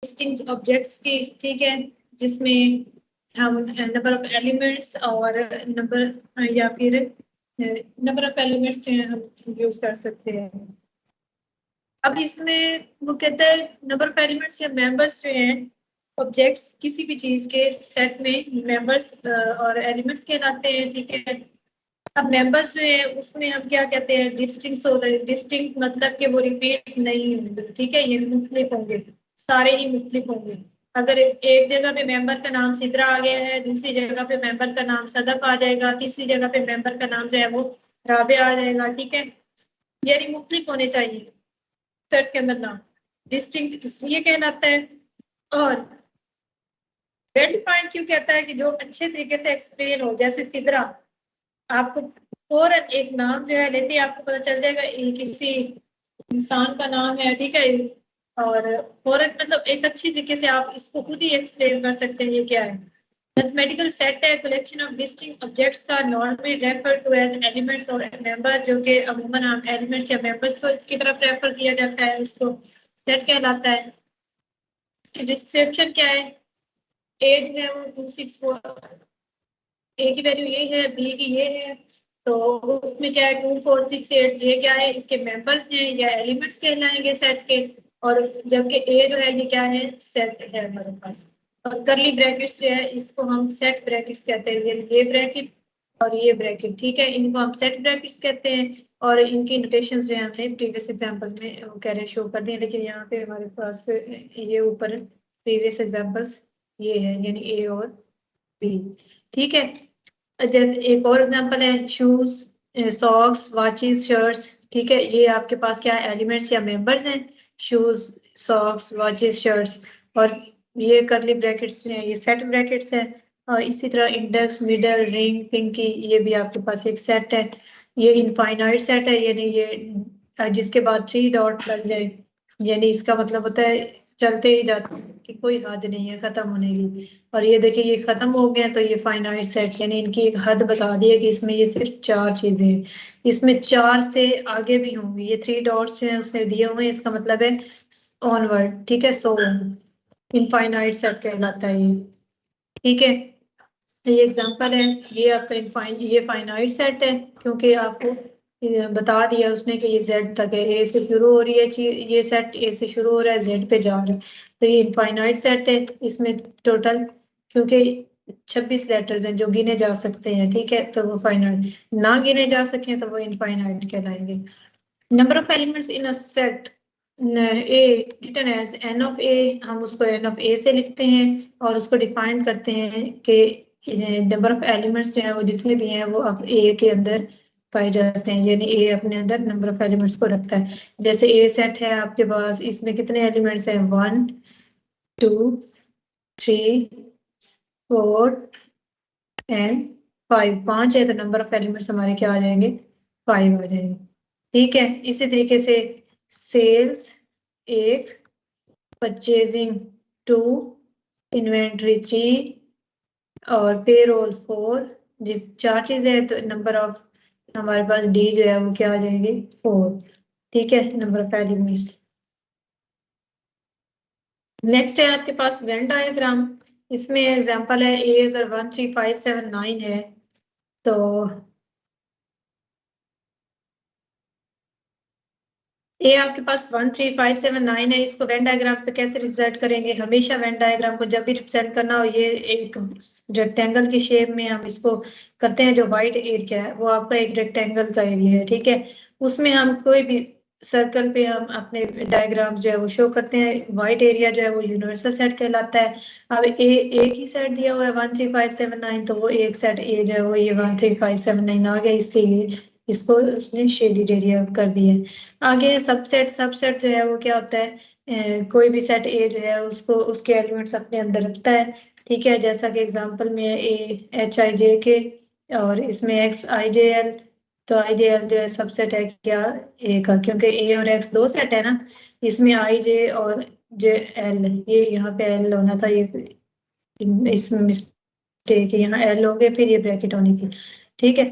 Distinct objects की, ठीक है, जिसमें हम नंबर ऑफ एलिमेंट्स और नंबर या फिर नंबर ऑफ एलिमेंट्स जो है हम यूज कर सकते हैं। अब इसमें वो कहता है नंबर ऑफ एलिमेंट्स या मेंबर्स जो हैं ऑब्जेक्ट्स किसी भी चीज के सेट में मेंबर्स और एलिमेंट्स कहलाते हैं, ठीक है। अब मेंबर्स जो है उसमें हम क्या कहते हैं, डिस्टिंक्ट होता है। डिस्टिंक्ट मतलब कि वो रिपीट नहीं होंगे, ठीक है, ये मुख्तलिफ होंगे, सारे ही मुख्तलिफ होंगे। अगर एक जगह पे मेंबर का नाम सिद्रा आ गया है, दूसरी जगह पे मेंबर का नाम सदफ आ जाएगा, तीसरी जगह पे मेंबर का नाम जो है वो राबे आ जाएगा, ठीक है। यानी मुख्तलिफ होने चाहिए सेट के अंदर नाम। डिस्टिंक्ट इसलिए कहलाता है। और वेल डिफाइंड क्यों कहता है, कि जो अच्छे तरीके से एक्सप्लेन हो, जैसे सिद्रा, आपको फौरन एक नाम जो है लेते ही आपको पता चल जाएगा ये किसी इंसान का नाम है, ठीक है। और फौरन मतलब एक अच्छी तरीके से आप इसको खुद ही एक्सप्लेन कर सकते हैं ये क्या है। मैथमेटिकल सेट है कलेक्शन ऑफ डिस्टिंक्ट ऑब्जेक्ट्स का normally refer to as elements और मेंबर, जो कि अमूमन हम एलिमेंट्स या मेंबर्स को इसकी तरफ रेफर किया जाता है, उसको सेट कहलाता है। इसकी डिस्क्रिप्शन क्या है, ए जो है वो 264, ए की वैल्यू ये है, बी की ये है, तो उसमें क्या है 2468, ये क्या है, इसके मेंबर्स हैं या एलिमेंट्स कहलाएंगे सेट के। और जबकि ए जो है ये क्या है, सेट है हमारे पास। और करली ब्रैकेट्स जो है इसको हम सेट ब्रैकेट्स कहते हैं, ये ब्रैकेट और ये ब्रैकेट, ठीक है, इनको हम सेट ब्रैकेट्स कहते हैं। और इनकी नोटेशन जो है हमने प्रीवियस एग्जांपल्स में वो कह रहे शो कर दिए, लेकिन यहाँ पे हमारे पास ये ऊपर प्रीवियस एग्जांपल्स ये है, यानी ए और बी, ठीक है। जैसे एक और एग्जांपल है शूज, सॉक्स, वॉचेस, शर्ट्स, ठीक है, ये आपके पास क्या है, एलिमेंट्स या मेंबर्स हैं, शूज, सॉक्स, वॉचेस, शर्ट्स। और ये करली ब्रैकेट्स हैं, ये सेट ब्रैकेट्स हैं। और इसी तरह इंडेक्स, मिडल, रिंग, पिंकी, ये भी आपके पास एक सेट है। ये इनफाइनाइट सेट है, यानी ये जिसके बाद 3 डॉट लग जाए, यानी इसका मतलब होता है चलते ही जाते हैं कि कोई हद नहीं है खत्म होने की। और ये देखिए ये खत्म हो गया, तो ये फाइनाइट सेट, यानी इनकी एक हद बता दी है कि इसमें ये सिर्फ 4 चीजें हैं, इसमें 4 से आगे भी होंगी। ये 3 डॉट्स जो है उसने दिए हुए हैं, इसका मतलब है ऑनवर्ड, ठीक है, सो इनफाइनाइट सेट कहलाता है ये, ठीक है। ये एग्जांपल है, ये आपका ये फाइनाइट सेट है, क्योंकि आपको ये बता दिया उसने कि ये जेड तक है, ए से शुरू हो रही है ये सेट ए से शुरू हो रहा है, जेड पे जा रहा है, तो ये इनफाइनाइट सेट है। इसमें टोटल क्योंकि 26 लेटर्स हैं जो गिने जा सकते हैं, ठीक है, तो वो फाइनाइट, ना गिने जा सके तो वो इनफाइनाइट कहलाएंगे। Number of elements in a set A written as n of A, हम उसको एन ऑफ ए से लिखते हैं और उसको डिफाइन करते हैं कि नंबर ऑफ एलिमेंट्स जो है वो जितने भी हैं वो अब ए के अंदर पाए जाते हैं, यानी ए अपने अंदर नंबर ऑफ एलिमेंट्स को रखता है। जैसे ए सेट है आपके पास, इसमें कितने एलिमेंट्स हैं, 1 2 3 4 एंड 5, 5 है, तो नंबर ऑफ एलिमेंट्स हमारे क्या आ जाएंगे, 5 आ जाएंगे, ठीक है। इसी तरीके से सेल्स 1, परचेजिंग 2, इन्वेंट्री 3 और पेरोल 4। जी 4 चीजें हैं, तो नंबर ऑफ हमारे पास डी जो है वो क्या आ जाएंगे, 4, ठीक है, नंबर ऑफ एलिमेंट्स। नेक्स्ट है आपके पास वेन डायग्राम। इसमें एग्जांपल है ए अगर 1 3 5 7 9 है, तो ये आपके पास 1 3 5 7 9 है, इसको वेन डायग्राम पे कैसे रिप्रेजेंट करेंगे, हमेशा वेन डायग्राम को जब भी रिप्रेजेंट करना हो, ये एक रेक्टेंगल की शेप में हम इसको करते हैं। जो व्हाइट एरिया है वो आपका एक रेक्टेंगल का एरिया है, ठीक है, उसमें हम कोई भी सर्कल पे हम अपने डायग्राम जो है वो शो करते हैं। व्हाइट एरिया जो है वो यूनिवर्सल सेट कहलाता है। अब एक ही सेट दिया हुआ है 1 3 5 7 9, तो वो एक सेट ए जो है वो ये 1 3 5 7 9 आ गया, इसलिए इसको उसने शेडेड एरिया कर दिया है। आगे सबसेट, सबसेट जो है वो क्या होता है, कोई भी सेट ए जो है उसको उसके एलिमेंट्स अपने अंदर रखता है, ठीक है। जैसा कि एग्जांपल में ए एच आई जे के और इसमें एक्स आई जे एल, तो आई जे एल जो है सबसेट है क्या, ए का, क्योंकि ए और एक्स दो सेट है ना, इसमें आई जे और जे एल, ये यहाँ पे एल होना था, ये इस मिस्टेक यहाँ एल हो गए, फिर ये ब्रैकेट होनी थी, ठीक है।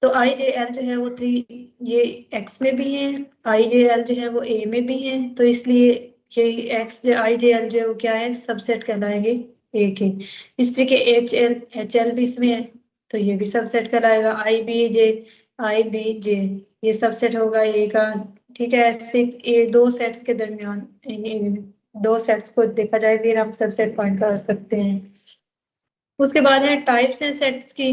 तो आई जे एल जो है वो 3, ये एक्स में भी है, आई जे एल जो है वो ए में भी है, तो इसलिए ये एक्स आई जे एल जो है वो क्या है, सबसेट कहलाएंगे ए के। इस तरीके एच एल भी इसमें है, तो ये भी सबसेट कहलाएगा। आई बी जे ये सबसेट होगा ए का। ठीक है, ऐसे ये दो सेट्स के दरमियान इन दो सेट्स को देखा जाए फिर हम सबसेट पॉइंट कर सकते हैं। उसके बाद है टाइप्स हैं सेट्स की।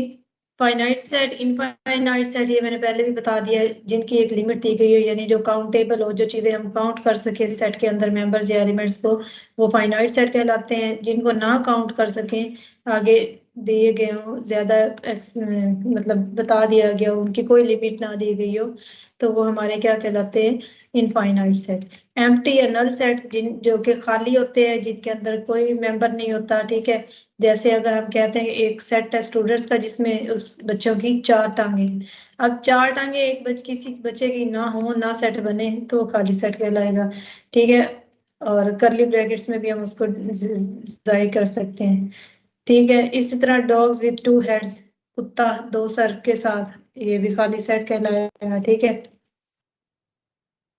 फाइनाइट सेट, इनफाइनाइट सेट, ये मैंने पहले भी बता दिया है, जिनकी एक लिमिट दी गई हो, यानी जो काउंटेबल हो, जो चीजें हम काउंट कर सके सेट के अंदर मेंबर्स या एलिमेंट्स को, वो फाइनाइट सेट कहलाते हैं। जिनको ना काउंट कर सकें, आगे दिए गए हो ज्यादा मतलब बता दिया गया हो, उनकी कोई लिमिट ना दी गई हो, तो वो हमारे क्या कहलाते हैं, इनफाइनाइट सेट। एम्प्टी या नल सेट, जिन जो कि खाली होते हैं, जिनके अंदर कोई मेंबर नहीं होता। ठीक है, जैसे अगर हम कहते हैं एक सेट है स्टूडेंट्स का जिसमें उस बच्चों की 4 टांगे, अब 4 टांगे एक किसी बच्चे की ना हो, ना सेट बने, तो वो खाली सेट कहलाएगा। ठीक है, और करली ब्रैकेट्स में भी हम उसको जाहिर कर सकते हैं। ठीक है, इसी तरह डॉग्स विथ 2 हेड्स, कुत्ता 2 सर के साथ, ये भी खाली सेट कहलाएगा। ठीक है,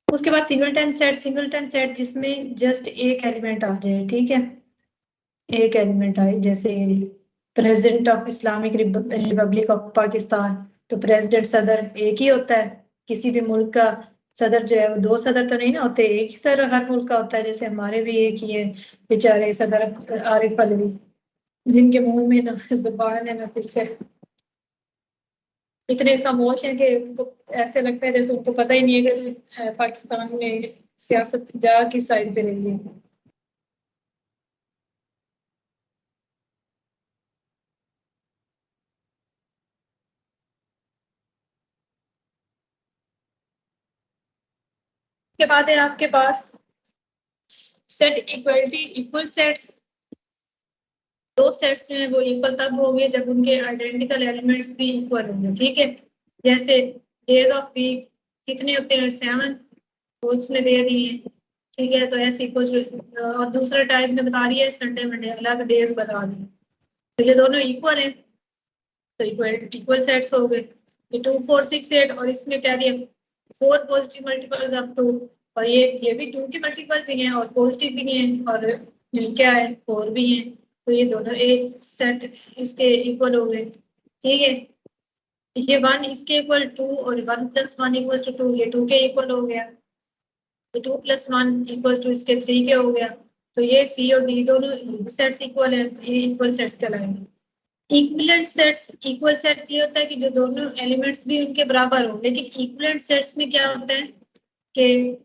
उसके बाद सिंगलटन सेट जिसमें जस्ट एक एलिमेंट आ जाए। ठीक है, एक एलिमेंट आए, जैसे president of Islamic Republic of Pakistan, तो प्रेसिडेंट सदर एक ही होता है। किसी भी मुल्क का सदर जो है वो 2 सदर तो नहीं ना होते, एक ही सदर हर मुल्क का होता है। जैसे हमारे भी एक ही है बेचारे सदर आरिफ अलवी, जिनके मुंह में ना जुबान है ना कुछ है, इतने खामोश हैं कि उनको ऐसे लगता है जैसे उनको पता ही नहीं है कि पाकिस्तान में सियासत जा किस साइड पे रही है। उसके बाद है आपके पास सेट इक्वलिटी, इक्वल सेट्स। दो सेट्स जो है वो इक्वल तब होंगे जब उनके आइडेंटिकल एलिमेंट्स भी इक्वल होंगे। ठीक है, जैसे डेज ऑफ वीक कितने होते हैं, 7, तो उसने दे दिए। ठीक है, तो ऐसे कुछ और दूसरा टाइप में बता रही है संडे मंडे अलग डेज बता दिए, तो ये दोनों इक्वल है, तो इक्वल इक्वल सेट्स हो गए। ये 2 4 6 8, और इसमें कह दिया 4 पॉजिटिव मल्टीपल्स ऑफ 2, और ये भी 2 के मल्टीपल्स ही हैं और पॉजिटिव भी नहीं है, और ये क्या है 4 भी है, तो ये दोनों एक सेट इसके इक्वल हो गए। ठीक है, ये 1 इसके इक्वल 2 और 1 + 1 = 2, ये 2 के इक्वल हो गया, तो 2 + 1 = इसके 3 के हो गया। तो ये सी और डी दोनों सेट्स इक्वल है, ये इक्वल सेट्स कहलाएंगे। इक्विवेलेंट सेट्स, इक्वल सेट ये होता है कि जो दोनों एलिमेंट्स भी उनके बराबर हो, लेकिन इक्विवेलेंट सेट्स में क्या होता है कि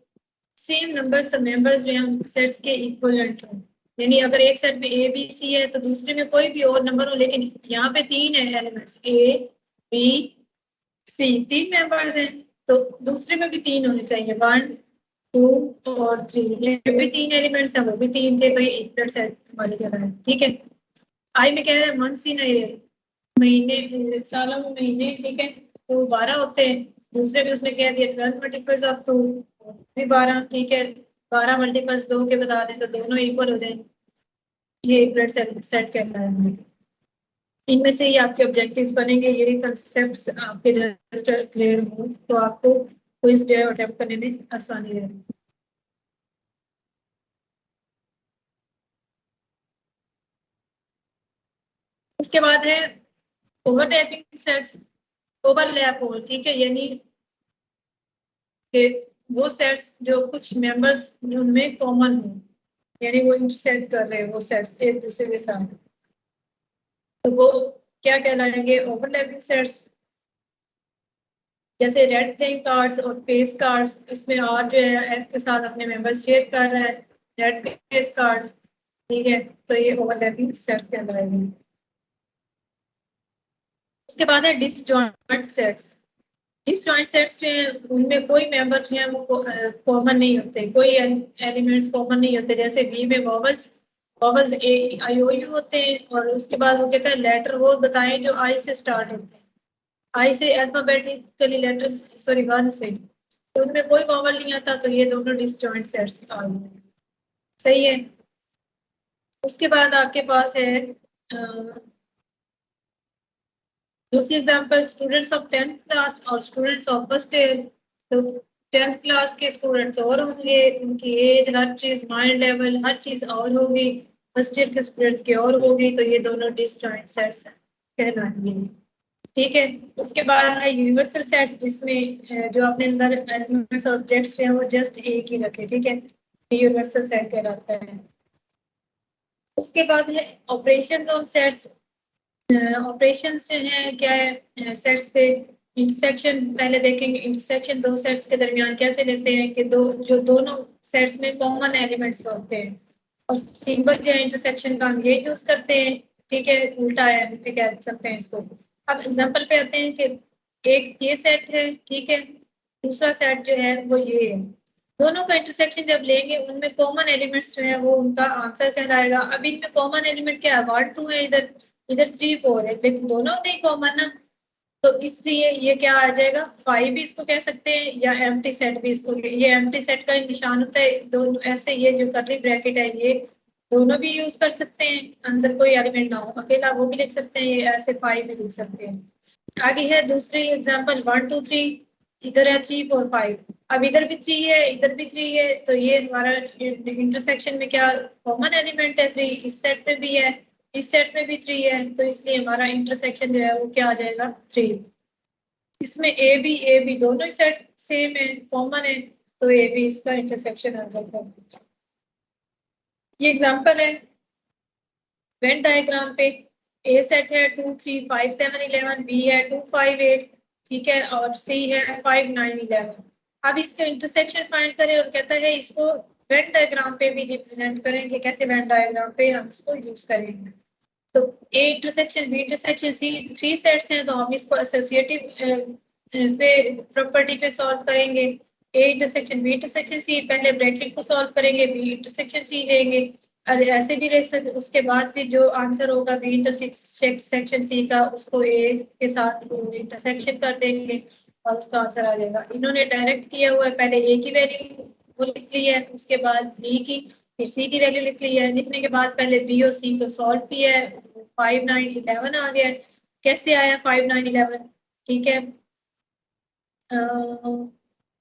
सेम नंबर्स ऑफ मेंबर्स जो हैं सेट्स के इक्विवेलेंट हो। यानी अगर एक सेट में ए बी सी है तो दूसरे में कोई भी और नंबर हो, लेकिन यहाँ पे 3 है elements, A B C 3 members हैं, तो दूसरे में भी 3 होने चाहिए, 1 2 और 3, ये भी 3 एलिमेंट्स हैं, वो भी 3 थे, तो ये इक्विवेलेंट सेट हमारी जगह है। ठीक है, आई में कह रहे हैं मंथ्स इन ईयर, महीने सालों में महीने। ठीक है, तो 12 होते हैं। दूसरे भी उसने कह दिया 12 मल्टीपल्स ऑफ 2 भी 12। ठीक है, 12 मल्टीपल्स 2 के बता दें तो दोनों इक्वल हो जाएंगे, ये एक ब्लड सेट कहता है हमें। इनमें से ही आपके ऑब्जेक्टिव्स बनेंगे, ये कंसेप्ट्स आपके जस्ट क्लियर हो तो आपको क्विज जो है अटेम्प्ट करने में आसानी रहेगी। उसके बाद है ओवरलैपिंग सेट्स, ओवरलैप हो। ठीक है, यानी कि वो सेट्स जो कुछ मेंबर्स उनमें कॉमन हो, यानी वो इंटरसेक्ट कर रहे हैं वो सेट्स एक दूसरे के साथ, तो वो क्या कहलाएंगे, ओवरलैपिंग सेट्स। जैसे रेड प्लेइंग कार्ड्स और फेस कार्ड्स, इसमें आर जो है एफ के साथ अपने मेंबर्स शेयर कर रहा है, रेड फेस कार्ड्स। ठीक है, तो ये ओवरलैपिंग सेट्स कहलाएंगे। उसके बाद है डिसजॉइंट सेट्स। डिसजॉइंट सेट्स जो है उनमें कोई मेंबर जो है वो कॉमन नहीं होते, कोई एलिमेंट्स कॉमन नहीं होते। जैसे बी में vowels, vowels A I O U होते हैं, और उसके बाद वो कहता है लेटर वो बताएं जो आई से स्टार्ट होते हैं, आई से अल्फाबेटिकली लेटर, सॉरी 1 से, तो उनमें कोई वॉवल नहीं आता, तो ये दोनों डिसजॉइंट सेट्स आ गए। सही है। उसके बाद आपके पास है दूसरी example, students of 10th class और स्टूडेंट्स ऑफ फर्स्ट ईयर। तो 10th क्लास के स्टूडेंट्स और होंगे, उनकी एज, हर चीज, माइंड लेवल, हर चीज और होगी, फर्स्ट ईयर के स्टूडेंट्स की और होगी, तो ये दोनों डिसजॉइंट सेट्स कहलाएंगे। ठीक है। उसके बाद है यूनिवर्सल सेट, जिसमें जो अपने अंदर एलिमेंट्स और ऑब्जेक्ट्स हैं वो जस्ट एक ही रखे। ठीक है, यूनिवर्सल सेट कहलाता है। उसके बाद है ऑपरेशन ऑन सेट्स। ऑपरेशंस जो है क्या है सेट्स पे, इंटरसेक्शन पहले देखेंगे। इंटरसेक्शन दो सेट्स के दरमियान कैसे लेते हैं कि दोनों सेट्स में कॉमन एलिमेंट्स होते हैं, और सिंबल जो है इंटरसेक्शन का हम ये यूज करते हैं। ठीक है, उल्टा है कह सकते हैं इसको। अब एग्जांपल पे आते हैं कि एक ये सेट है, ठीक है, दूसरा सेट जो है वो ये है। दोनों का इंटरसेक्शन जब लेंगे उनमें कॉमन एलिमेंट्स जो है वो उनका आंसर कहलाएगा। अब इनमें कॉमन एलिमेंट क्या है, 1 2 है, इधर इधर 3 4 है, लेकिन दोनों नहीं कॉमन ना, तो इसलिए ये क्या आ जाएगा, 5 भी इसको कह सकते हैं, या एम्प्टी सेट भी इसको। ये एम्प्टी सेट का निशान होता है दोनों ऐसे, ये जो कर्ली ब्रैकेट है ये दोनों भी यूज कर सकते हैं, अंदर कोई एलिमेंट ना हो अकेला वो भी लिख सकते हैं, ये ऐसे 5 भी लिख सकते हैं। आगे है दूसरी एग्जांपल 1 2 3, इधर है 3 4 5, अब इधर भी 3 है, इधर भी 3 है, तो ये हमारा इंटरसेक्शन में क्या कॉमन एलिमेंट है 3, इस सेट में भी है, इस सेट में भी 3 है, तो इसलिए हमारा इंटरसेक्शन जो है वो क्या आ जाएगा 3। इसमें ए बी दोनों ही सेट सेम है, कॉमन है, तो ए बी इसका इंटरसेक्शन आ जाएगा। ये एग्जांपल है वेन डायग्राम पे। ए सेट है 2 3 5 7 11, बी है 2 5 8, ठीक है, और सी है 5 9 11। अब इसके इंटरसेक्शन फाइंड करें, और कहता है इसको वेन डायग्राम पे भी रिप्रेजेंट करेंगे, कैसे वेन डायग्राम पे हम इसको यूज करेंगे। तो A intersection B intersection C 3 sets हैं, तो हम इसको एसोसिएटिव पे प्रॉपर्टी पे सॉल्व करेंगे। A intersection B intersection C, पहले ब्रैकेट को सॉल्व करेंगे, बी इंटरसेक्शन सी लेंगे, ऐसे भी लिख सकते। उसके बाद फिर जो आंसर होगा बी इंटरसेक्शन सी का, उसको ए के साथ इंटरसेक्शन कर देंगे और उसका आंसर आ जाएगा। इन्होंने डायरेक्ट किया हुआ है, पहले ए की वैल्यू वो लिख ली है, उसके बाद बी की, फिर सी की वैल्यू लिख ली है। लिखने के बाद पहले बी और सी को सॉल्व किया है, 5 9 11 आ गया है। कैसे आया 5 9 11, ठीक है,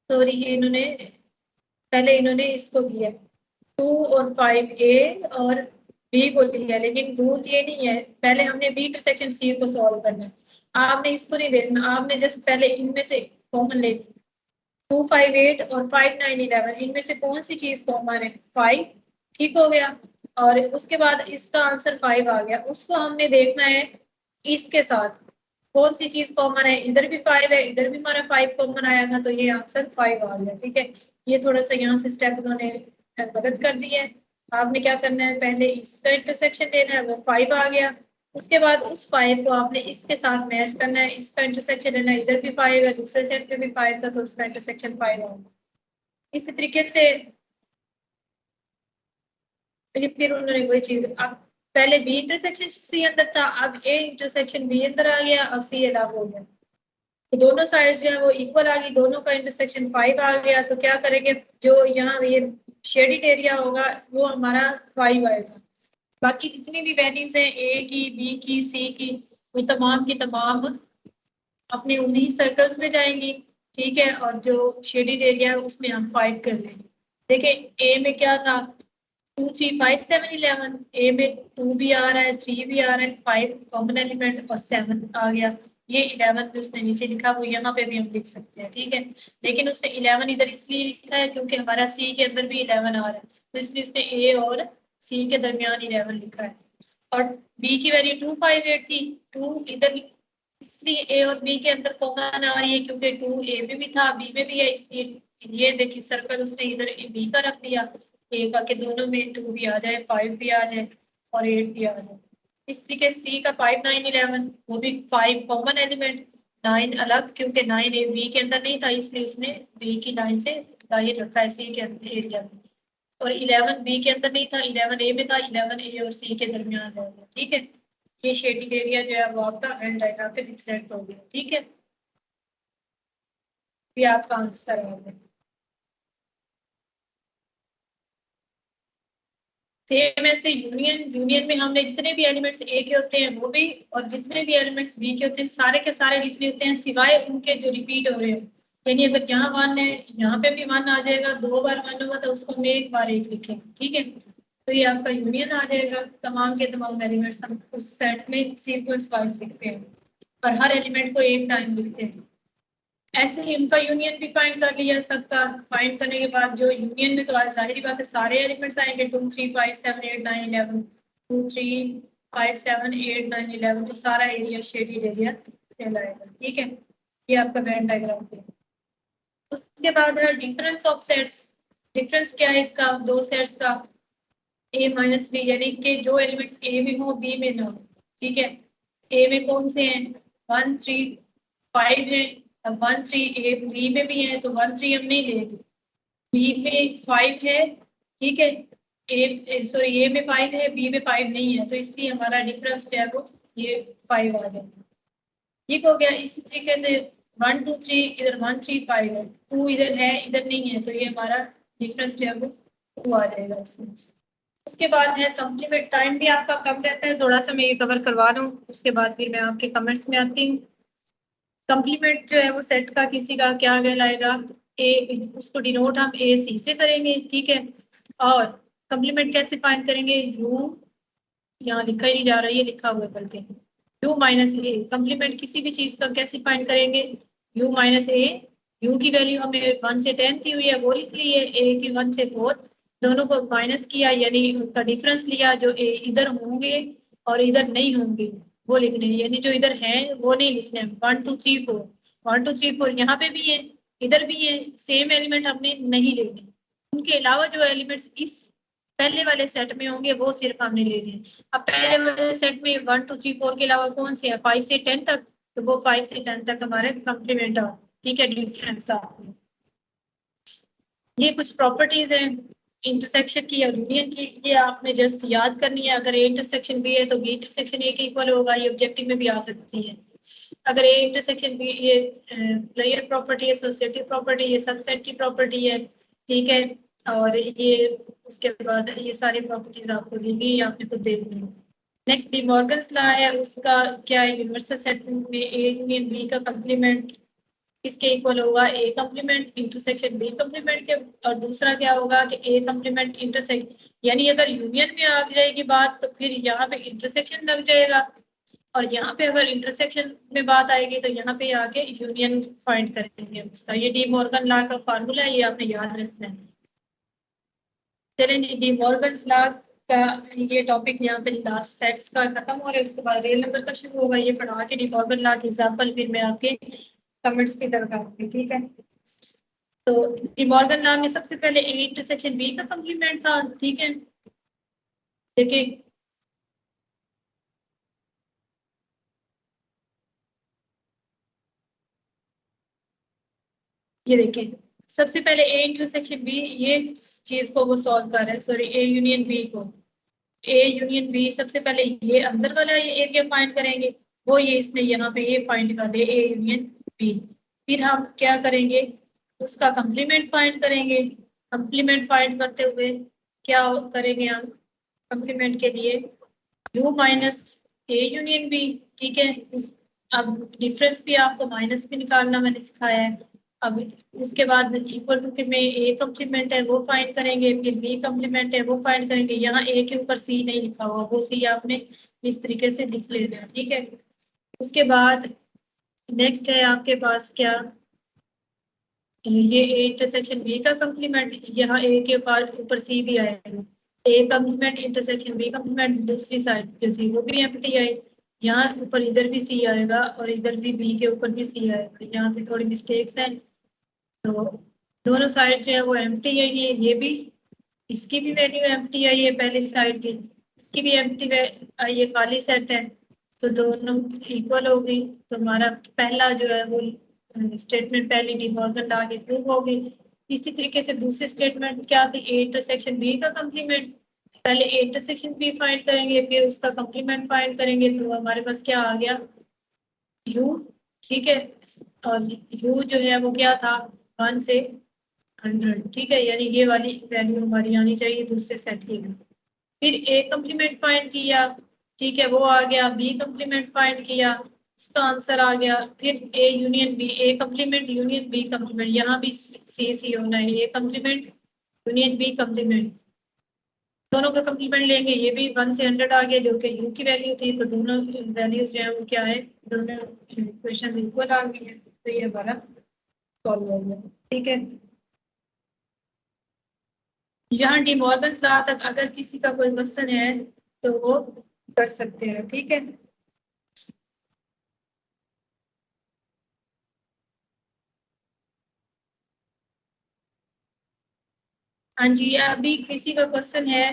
सॉरी ये इन्होंने पहले इन्होंने इसको किया 2 और 5 ए और बी को लिया, लेकिन रूल ये नहीं है, पहले हमने बी इंटरसेक्शन सी को सॉल्व करना है। आपने इसको नहीं देखना, आपने जस्ट पहले इनमें से कॉमन लेनी। 2 5 8 और 5 9 11, इनमें से कौन सी चीज कॉमन है, 5, ठीक हो गया, और उसके बाद इसका आंसर 5 आ गया। उसको हमने देखना है इसके साथ कौन सी चीज कॉमन है, इधर भी 5 है, इधर भी हमारा 5 कॉमन आया था, तो ये आंसर 5 आ गया। ठीक है, ये थोड़ा सा यहाँ से स्टेप उन्होंने गलत कर दिया है। आपने क्या करना है, पहले इसका इंटरसेक्शन लेना है, वो 5 आ गया, उसके बाद उस 5 को आपने इसके साथ मैच करना है, इसका इंटरसेक्शन लेना है, इधर भी 5 है, दूसरे सेट पे भी 5 था, तो उसका इंटरसेक्शन 5 होगा। इसी तरीके से फिर उन्होंने वही चीज, अब पहले बी इंटरसेक्शन सी अंदर था, अब ए इंटरसेक्शन बी अंदर आ गया, अब सी अलग हो गया, तो दोनों साइड जो है वो इक्वल आ गई, दोनों का इंटरसेक्शन 5 आ गया। तो क्या करेंगे, जो यहाँ ये शेडिड एरिया होगा वो हमारा 5 आएगा। बाकी जितनी भी वैल्यूज हैं ए की, बी की, सी की, वो तमाम की तमाम अपने उन्हीं सर्कल्स में जाएंगी। ठीक है, और जो शेडिड एरिया है उसमें हम 5 कर लेंगे। देखिए ए में क्या था 2 3 5 7 11, ए में 2 भी आ रहा है, 3 भी आ रहा है, 5 कॉमन एलिमेंट और 7 आ गया। ये 11 भी उसने नीचे लिखा, वो यहाँ पे भी हम लिख सकते हैं। ठीक है, लेकिन उसने 11 इधर इसलिए लिखा है क्योंकि हमारा सी के अंदर भी 11 आ रहा है, तो इसलिए उसने ए और सी के दरमियान 11 लिखा है। और बी की वैल्यू 2 5 8 थी, 2 इधर इसलिए ए और बी के अंदर कॉमन आ रही है क्योंकि 2 ए में भी था, बी में भी है, इसलिए ये देखिए सर्कल उसने इधर बी का रख दिया, ए का, के दोनों में 2 भी आ जाए, 5 भी आ जाए और 8 भी आ जाए। इस तरीके सी का 5 9 11, वो भी 5 कॉमन एलिमेंट, 9 अलग, क्योंकि 9 ए बी के अंदर नहीं था, इसलिए उसने बी की लाइन से बाहर रखा है सी के एरिया में। और 11 बी के अंदर नहीं था, 11 ए में था, 11 ए और सी के दरमियान रह गया। ठीक है, ये शेडिंग एरिया जो है वो आपका वेन डायग्राम पे रिप्रेजेंट हो गया। ठीक है, ये आपका आंसर आ गया। सेम ऐसे यूनियन में हमने जितने भी एलिमेंट्स ए के होते हैं वो भी, और जितने भी एलिमेंट्स बी के होते हैं सारे के सारे लिखने होते हैं, सिवाय उनके जो रिपीट हो रहे हैं। यानी अगर यहाँ 1 है, यहाँ पे भी 1 आ जाएगा, 2 बार 1 होगा तो उसको हम एक बार एक लिखेंगे, ठीक है। तो ये आपका यूनियन आ जाएगा, तमाम के तमाम एलिमेंट्स हम उस सेट में सीक्वेंस वाइज लिखते हैं और हर एलिमेंट को एक टाइम लिखते हैं। ऐसे ही इनका यूनियन भी फाइंड कर लिया सबका। फाइंड करने के बाद जो यूनियन में तो जाहिर बात है सारे एलिमेंट्स आएंगे, 2 3 5 7 8 9 11, 2 3 5 7 8 9 11, तो सारा एरिया शेडेड एरिया कहलाएगा, ठीक है। ये आपका वेन डायग्राम है। उसके बाद है डिफरेंस ऑफ सेट्स। डिफरेंस क्या है इसका, दो सेट्स का, ए माइनस बी, यानी कि जो एलिमेंट्स ए में हो बी में ना हो, ठीक है। ए में कौन से हैं, 1 3 5 है। अब 1 3 ए बी में भी है तो 1 3 हम नहीं लेंगे, बी में 5 है, ठीक है। ए सॉरी ए में 5 है, बी में 5 नहीं है, तो इसलिए हमारा डिफरेंस क्या है वो ये 5 आ गया, ठीक हो गया। इस तरीके से 1 2 3 इधर 1 3 5 है, 2 इधर है इधर नहीं है, तो ये हमारा डिफरेंस जो है वो 2 आ जाएगा इसमें। उसके बाद है कम्प्लीमेंट। टाइम भी आपका कम रहता है, थोड़ा सा मैं ये कवर करवा रहा हूँ, उसके बाद फिर मैं आपके कमेंट्स में आती हूँ। कम्प्लीमेंट जो है वो सेट का किसी का क्या कहलाएगा, ए, उसको डिनोट हम ए सी से करेंगे, ठीक है। और कम्प्लीमेंट कैसे फाइंड करेंगे, यू, यहाँ लिखा ही नहीं जा रहा, ये लिखा हुआ है बल्कि, यू माइनस ए। कम्प्लीमेंट किसी भी चीज का कैसे फाइंड करेंगे, यू माइनस ए। यू की वैल्यू हमें 1 से 10 दी हुई है वो लिख ली है, ए की 1 से 4, दोनों को माइनस किया यानी उनका डिफरेंस लिया, जो ए इधर होंगे और इधर नहीं होंगे वो लिखने हैं, यानी जो इधर हैं वो नहीं लिखने हैं। 1 2 3 4, 1 2 3 4 यहाँ पे भी है इधर भी है, सेम एलिमेंट हमने नहीं लेने। उनके अलावा जो एलिमेंट्स इस पहले वाले सेट में होंगे वो सिर्फ हमने ले लिए। अब पहले वाले सेट में 1 2 3 4 के अलावा कौन से है, 5 से 10 तक, तो वो 5 से 10 तक हमारे कम्प्लीमेंट आ, ठीक है, डिफरेंस आ। ये कुछ प्रॉपर्टीज हैं इंटरसेक्शन की और यूनियन की, ये आपने जस्ट याद करनी है। अगर ए इंटरसेक्शन बी है तो बी इंटरसेक्शन ए के इक्वल होगा, ये ऑब्जेक्टिव में भी आ सकती है। अगर ए इंटरसेक्शन बी, ये लेयर प्रॉपर्टी है, एसोसिएटिव प्रॉपर्टी, ये सबसेट की प्रॉपर्टी है, ठीक है। और ये उसके बाद ये सारी प्रॉपर्टीज आपको दी गई, आपने खुद देखनी है। नेक्स्ट डी मॉर्गन्स लॉ है, उसका क्या है, यूनिवर्सल सेट में ए यूनियन बी का कंप्लीमेंट किसके इक्वल होगा, ए कंप्लीमेंट इंटरसेक्शन बी कंप्लीमेंट के। और दूसरा क्या होगा कि ए कंप्लीमेंट इंटरसेक्शन, यानी अगर यूनियन में आ जाएगी बात तो फिर यहाँ पे इंटरसेक्शन लग जाएगा, और यहाँ पे अगर इंटरसेक्शन में बात आएगी तो यहाँ पे आके यूनियन फाइंड करेंगे उसका। ये डी मॉर्गन लॉ का फार्मूला है, ये आपने याद रखना है। चलें, डी मॉर्गन लॉ का ये टॉपिक यहाँ पे लास्ट सेट्स का खत्म हो रहा है, उसके बाद रियल नंबर का शुरू होगा। ये पढ़ा के डी मॉर्गन लॉ की एग्जांपल फिर मैं आपके कमेंट्स की तरफ आऊंगी, ठीक है। तो डी मॉर्गन लॉ में सबसे पहले ए इंटरसेक्शन बी का कंप्लीमेंट था, ठीक है। देखिए ये देखिए, सबसे पहले ए इंटरसेक्शन बी, ये चीज को वो सॉल्व कर रहे हैं, सॉरी ए यूनियन बी को। ए यूनियन बी सबसे पहले ये अंदर वाला ये एरिया फाइंड करेंगे, वो ये इसने यहाँ पे ये फाइंड कर दे ए यूनियन बी। फिर हम क्या करेंगे, उसका कंप्लीमेंट फाइंड करेंगे। कंप्लीमेंट फाइंड करते हुए क्या करेंगे हम, कंप्लीमेंट के लिए U minus A union B, ठीक है। अब डिफरेंस भी आपको माइनस भी निकालना मैंने सिखाया है। अब उसके बाद इक्वल टू के में ए कम्प्लीमेंट है वो फाइंड करेंगे, फिर बी कम्प्लीमेंट है वो फाइंड करेंगे। यहाँ ए के ऊपर सी नहीं लिखा हुआ, वो सी आपने इस तरीके से लिख लेना है, ठीक है। उसके बाद नेक्स्ट है आपके पास क्या, ये ए इंटरसेक्शन बी का कंप्लीमेंट, यहाँ ए के ऊपर सी भी आएगा, ए कंप्लीमेंट इंटरसेक्शन बी कंप्लीमेंट, दूसरी साइड जो थी वो भी एम्प्टी आई। यहाँ ऊपर इधर भी सी आएगा और इधर भी बी के ऊपर भी सी आएगा, यहाँ पे थोड़ी मिस्टेक्स हैं, तो दोनों साइड जो है वो एम्प्टी है। ये भी, इसकी भी वैल्यू एम्प्टी आई है पहली साइड की, इसकी भी एम्प्टी आई है, खाली सेट है, तो दोनों इक्वल हो गई। तो हमारा पहला जो है वो स्टेटमेंट पहले डी मॉर्गन लॉ की प्रूव हो गई। इसी तरीके से दूसरी स्टेटमेंट क्या थी, ए इंटरसेक्शन बी का कंप्लीमेंट। पहले ए इंटरसेक्शन बी फाइंड करेंगे फिर उसका कंप्लीमेंट फाइंड करेंगे, तो हमारे पास क्या आ गया, यू, ठीक है। और यू जो है वो क्या था, 1 से 100, ठीक है, यानी ये वाली वैल्यू हमारी आनी चाहिए दूसरे सेट की। फिर ए कम्प्लीमेंट फाइंड किया, ठीक है, वो आ गया। बी कम्प्लीमेंट फाइंड किया, उसका आंसर आ गया। फिर A union B, A complement union B complement, यहाँ भी सी होना है, A complement union B complement, दोनों का कम्प्लीमेंट लेंगे। ये भी 1 से 100 आ गया जो कि यू की वैल्यू थी, तो दोनों वैल्यूज जो है वो क्या है, दोनों इक्वेशन इक्वल आ गई है, तो ये हमारा सॉल्व हो गया। ठीक है, यहाँ डी मॉर्गन लॉ तक अगर किसी का कोई क्वेश्चन है तो वो कर सकते हैं। ठीक है, हाँ जी, अभी किसी का क्वेश्चन है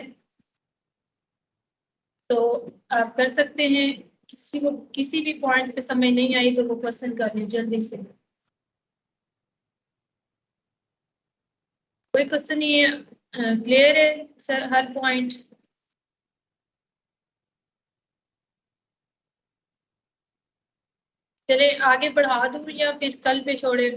तो आप कर सकते हैं। किसी को किसी भी पॉइंट पे समझ नहीं आई तो वो क्वेश्चन कर लें जल्दी से। कोई क्वेश्चन नहीं है, क्लियर है सर हर पॉइंट? चले आगे बढ़ा दूं या फिर कल पे छोड़े?